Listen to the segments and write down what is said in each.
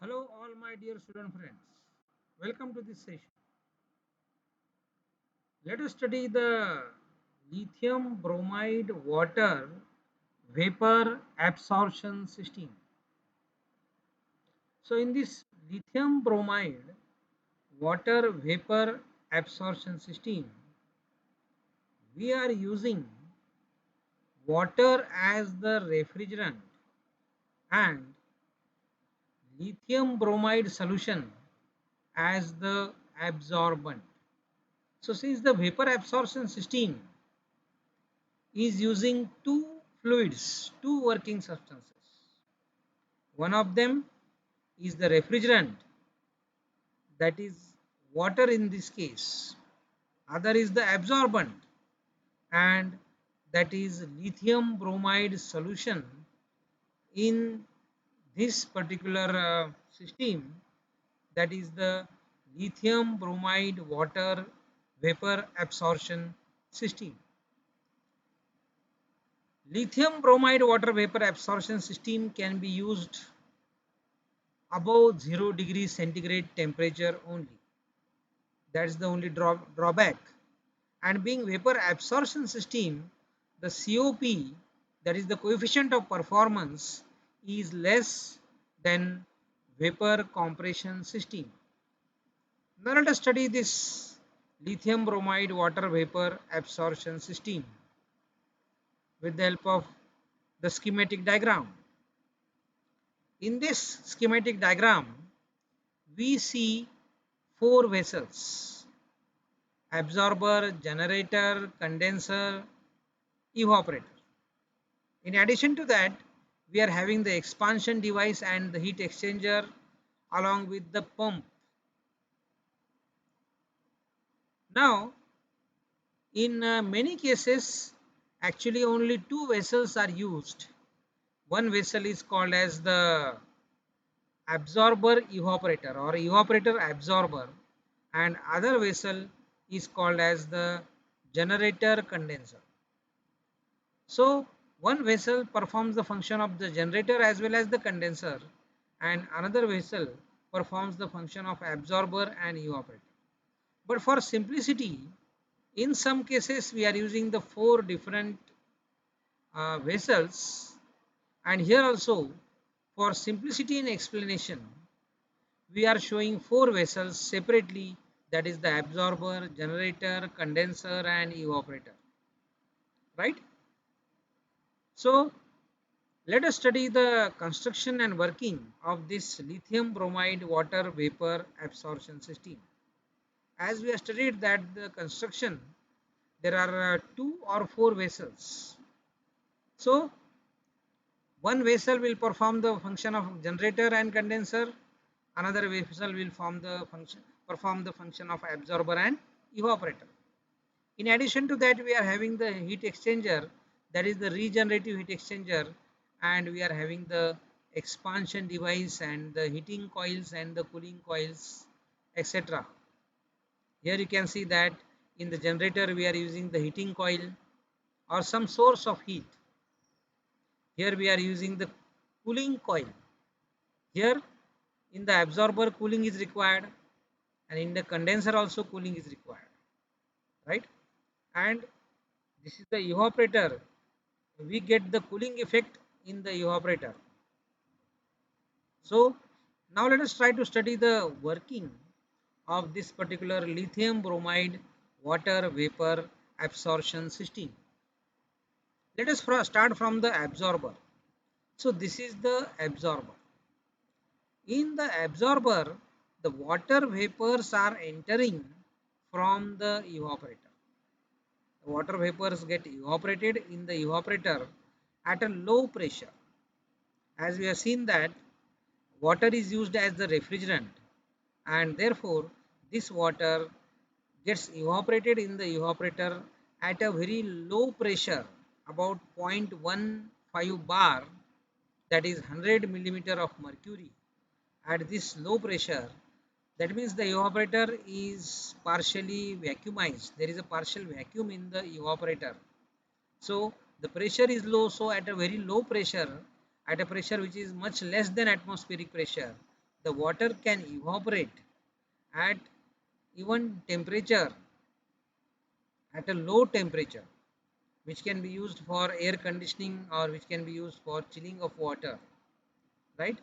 Hello, all my dear student friends. Welcome to this session. Let us study the lithium bromide water vapor absorption system. So, in this lithium bromide water vapor absorption system, we are using water as the refrigerant and lithium bromide solution as the absorbent. So, since the vapor absorption system is using two fluids, two working substances. One of them is the refrigerant, that is water in this case. Other is the absorbent, and that is lithium bromide solution in this particular system, that is the lithium bromide water vapor absorption system. Lithium bromide water vapor absorption system can be used above 0 degrees centigrade temperature only. That's the only drawback. And being vapor absorption system, the COP, that is the coefficient of performance, is less than vapor compression system. Now let us study this lithium bromide water vapor absorption system with the help of the schematic diagram. In this schematic diagram, we see four vessels: absorber, generator, condenser, evaporator. In addition to that, we are having the expansion device and the heat exchanger along with the pump. Now, in many cases, actually only two vessels are used. One vessel is called as the absorber evaporator or evaporator absorber, and other vessel is called as the generator condenser. So one vessel performs the function of the generator as well as the condenser, and another vessel performs the function of absorber and evaporator. But for simplicity, in some cases we are using the four different vessels, and here also for simplicity in explanation we are showing four vessels separately, that is the absorber, generator, condenser and evaporator, right? So let us study the construction and working of this lithium bromide water vapor absorption system. As we have studied that the construction, there are two or four vessels. So one vessel will perform the function of generator and condenser, another vessel will perform the function of absorber and evaporator. In addition to that, we are having the heat exchanger, that is the regenerative heat exchanger, and we are having the expansion device and the heating coils and the cooling coils, etc. Here you can see that in the generator we are using the heating coil or some source of heat. Here we are using the cooling coil. Here in the absorber cooling is required, and in the condenser also cooling is required, right? And this is the evaporator. We get the cooling effect in the evaporator. So now let us try to study the working of this particular lithium bromide water vapor absorption system. Let us start from the absorber. So this is the absorber. In the absorber, the water vapors are entering from the evaporator. The water vapors get evaporated in the evaporator at a low pressure. As we have seen that water is used as the refrigerant, and therefore this water gets evaporated in the evaporator at a very low pressure, about 0.15 bar, that is 100 millimeter of mercury. At this low pressure, that means the evaporator is partially vacuumized. There is a partial vacuum in the evaporator. So the pressure is low, so at a very low pressure, at a pressure which is much less than atmospheric pressure, the water can evaporate at even temperature, at a low temperature, which can be used for air conditioning or which can be used for chilling of water, right?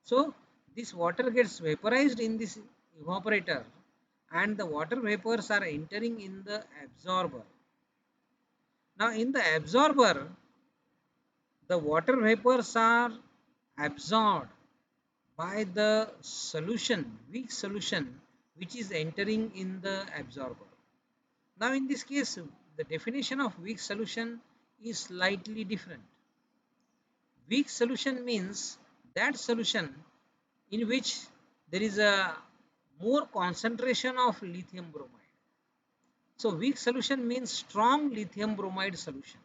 So this water gets vaporized in this evaporator and the water vapors are entering in the absorber. Now in the absorber, the water vapors are absorbed by the solution, weak solution, which is entering in the absorber. Now in this case, the definition of weak solution is slightly different. Weak solution means that solution in which there is a more concentration of lithium bromide. So weak solution means strong lithium bromide solution.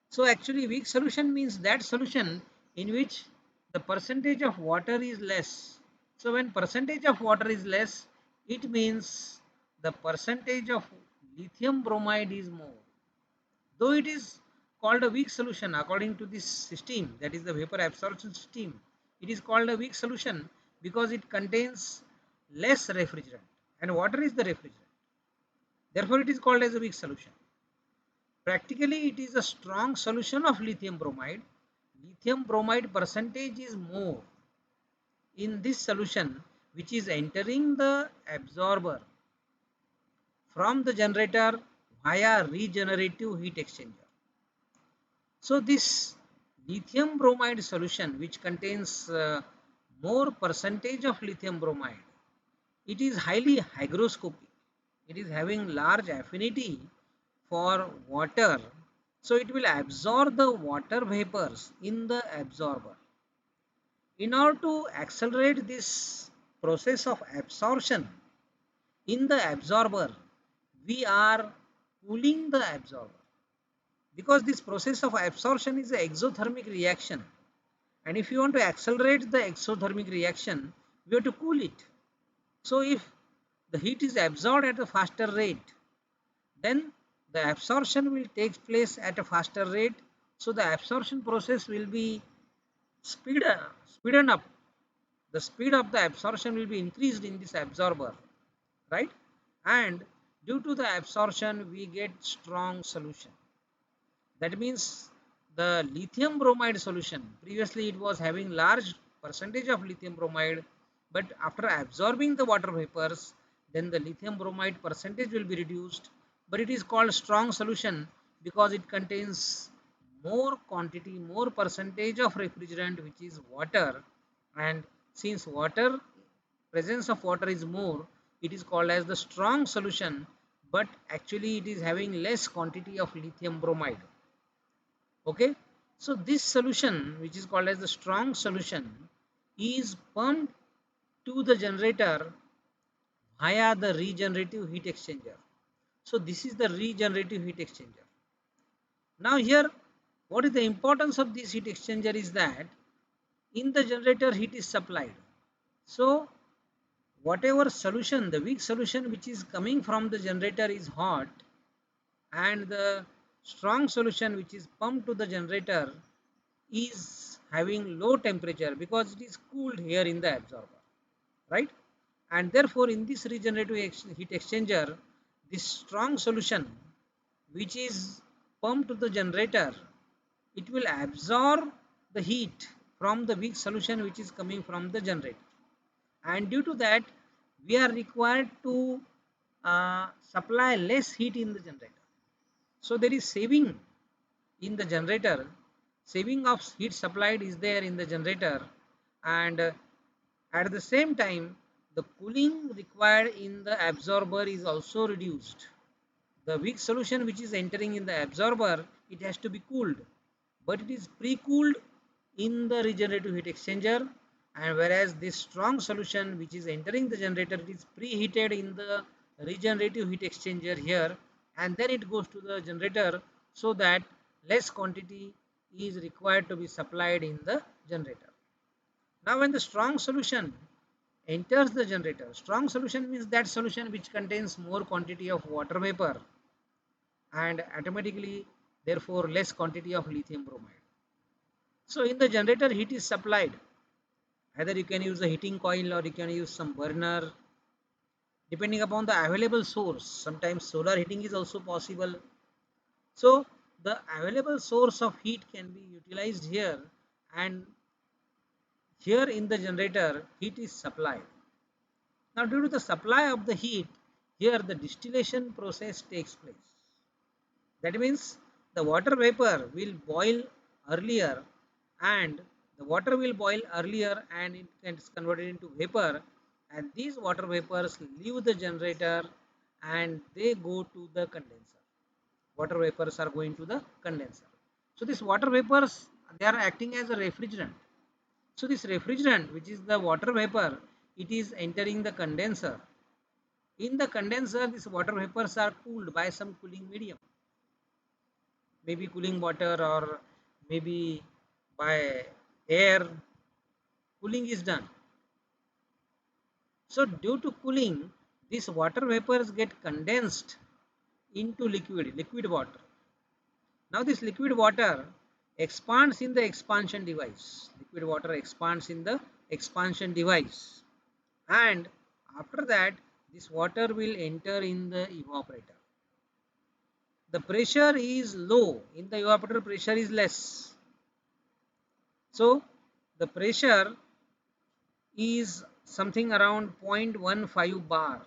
So actually weak solution means that solution in which the percentage of water is less. So when percentage of water is less, it means the percentage of lithium bromide is more. Though it is called a weak solution according to this system, that is the vapor absorption system, it is called a weak solution because it contains less refrigerant and water is the refrigerant. Therefore, it is called as a weak solution. Practically, it is a strong solution of lithium bromide. Lithium bromide percentage is more in this solution which is entering the absorber from the generator via regenerative heat exchanger. So this lithium bromide solution which contains more percentage of lithium bromide, it is highly hygroscopic. It is having large affinity for water. So it will absorb the water vapors in the absorber. In order to accelerate this process of absorption in the absorber, we are cooling the absorber because this process of absorption is an exothermic reaction, and if you want to accelerate the exothermic reaction, we have to cool it. So if the heat is absorbed at a faster rate, then the absorption will take place at a faster rate. So the absorption process will be speeden up. The speed of the absorption will be increased in this absorber, right? And due to the absorption, we get strong solution. That means the lithium bromide solution, previously it was having large percentage of lithium bromide, but after absorbing the water vapors, then the lithium bromide percentage will be reduced, but it is called strong solution because it contains more quantity, more percentage of refrigerant, which is water. And since water, presence of water is more, it is called as the strong solution, but actually it is having less quantity of lithium bromide. Okay, so this solution which is called as the strong solution is pumped to the generator via the regenerative heat exchanger. So this is the regenerative heat exchanger. Now here, what is the importance of this heat exchanger is that in the generator heat is supplied. So whatever solution, the weak solution which is coming from the generator is hot, and the strong solution which is pumped to the generator is having low temperature because it is cooled here in the absorber, right? And therefore in this regenerative heat exchanger, this strong solution which is pumped to the generator, it will absorb the heat from the weak solution which is coming from the generator, and due to that we are required to supply less heat in the generator. So there is saving in the generator, saving of heat supplied is there in the generator, and at the same time the cooling required in the absorber is also reduced. The weak solution which is entering in the absorber, it has to be cooled, but it is pre-cooled in the regenerative heat exchanger, and whereas this strong solution which is entering the generator, it is preheated in the regenerative heat exchanger here, and then it goes to the generator, so that less quantity is required to be supplied in the generator. Now when the strong solution enters the generator, strong solution means that solution which contains more quantity of water vapor and automatically therefore less quantity of lithium bromide. So in the generator heat is supplied, Either you can use a heating coil or you can use some burner, depending upon the available source. Sometimes solar heating is also possible. So the available source of heat can be utilized here, and here in the generator heat is supplied. Now due to the supply of the heat, here the distillation process takes place. That means the water vapor will boil earlier, and the water will boil earlier and it gets converted into vapor, and these water vapors leave the generator and they go to the condenser. Water vapors are going to the condenser. So these water vapors, they are acting as a refrigerant. So this refrigerant, which is the water vapor, it is entering the condenser. In the condenser, these water vapors are cooled by some cooling medium, maybe cooling water or maybe by air. Cooling is done. So due to cooling, these water vapors get condensed into liquid water. Now this liquid water expands in the expansion device. Liquid water expands in the expansion device, and after that this water will enter in the evaporator. The pressure is low, in the evaporator pressure is less. So the pressure is something around 0.15 bar,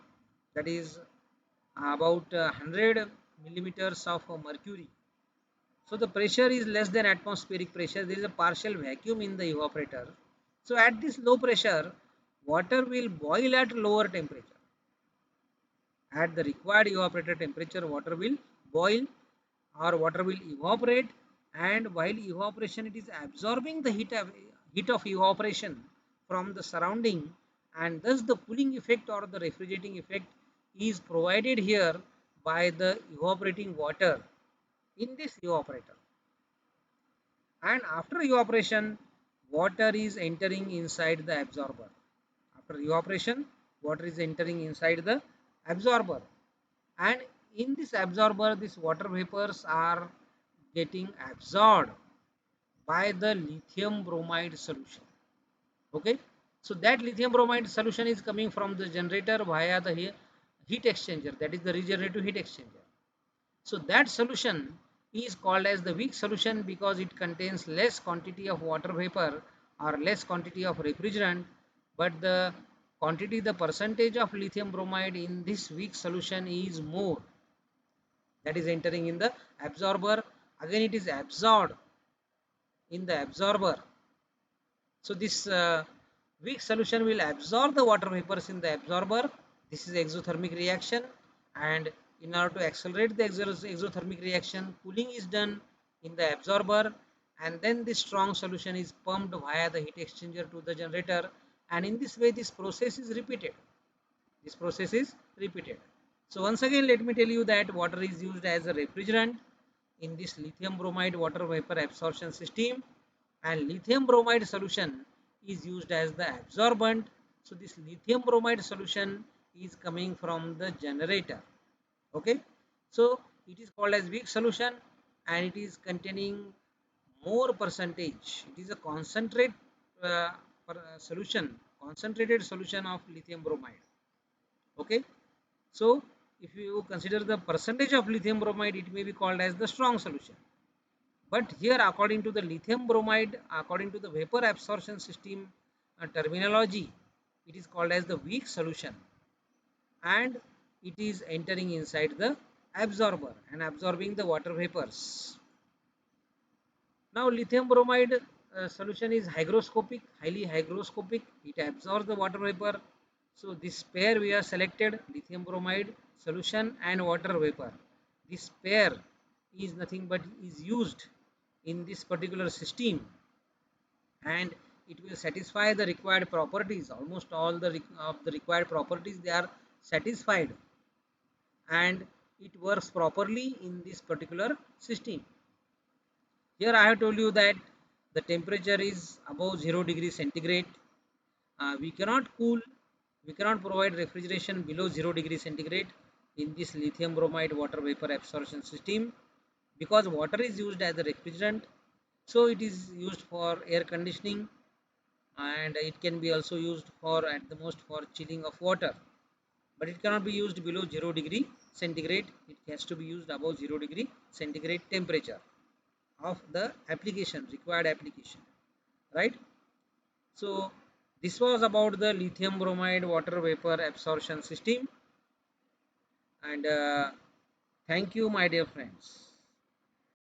that is about 100 millimeters of mercury. So the pressure is less than atmospheric pressure. There is a partial vacuum in the evaporator. So at this low pressure, water will boil at lower temperature. At the required evaporator temperature, water will boil or water will evaporate, and while evaporation it is absorbing the heat of evaporation from the surrounding, and thus the cooling effect or the refrigerating effect is provided here by the evaporating water in this evaporator. And after evaporation, water is entering inside the absorber. After evaporation, water is entering inside the absorber, and in this absorber these water vapors are getting absorbed by the lithium bromide solution. Okay, so that lithium bromide solution is coming from the generator via the heat exchanger, that is the regenerative heat exchanger. So that solution is called as the weak solution because it contains less quantity of water vapor or less quantity of refrigerant, but the quantity, the percentage of lithium bromide in this weak solution is more, that is entering in the absorber. Again it is absorbed in the absorber. So this weak solution will absorb the water vapors in the absorber. This is exothermic reaction, and in order to accelerate the exothermic reaction, cooling is done in the absorber, and then this strong solution is pumped via the heat exchanger to the generator, and in this way this process is repeated. This process is repeated. So once again let me tell you that water is used as a refrigerant in this lithium bromide water vapor absorption system, and lithium bromide solution is used as the absorbent. So this lithium bromide solution is coming from the generator. Okay, so it is called as weak solution, and it is containing more percentage. It is a uh, concentrated solution of lithium bromide. Okay, so if you consider the percentage of lithium bromide, it may be called as the strong solution. But here, according to the lithium bromide, according to the vapor absorption system terminology, it is called as the weak solution, and it is entering inside the absorber and absorbing the water vapors. Now, lithium bromide solution is hygroscopic, highly hygroscopic. It absorbs the water vapor. So, this pair we have selected, lithium bromide solution and water vapor. This pair is nothing but is used in this particular system, and it will satisfy the required properties. Almost all of the required properties they are satisfied, and it works properly in this particular system. Here I have told you that the temperature is above 0 degree centigrade. We cannot cool, we cannot provide refrigeration below 0 degree centigrade in this lithium bromide water vapor absorption system, because water is used as a refrigerant. So it is used for air conditioning, and it can be also used for at the most for chilling of water, but it cannot be used below 0 degree centigrade. It has to be used above 0 degree centigrade temperature of the application, required application, right? So this was about the lithium bromide water vapor absorption system, and thank you, my dear friends.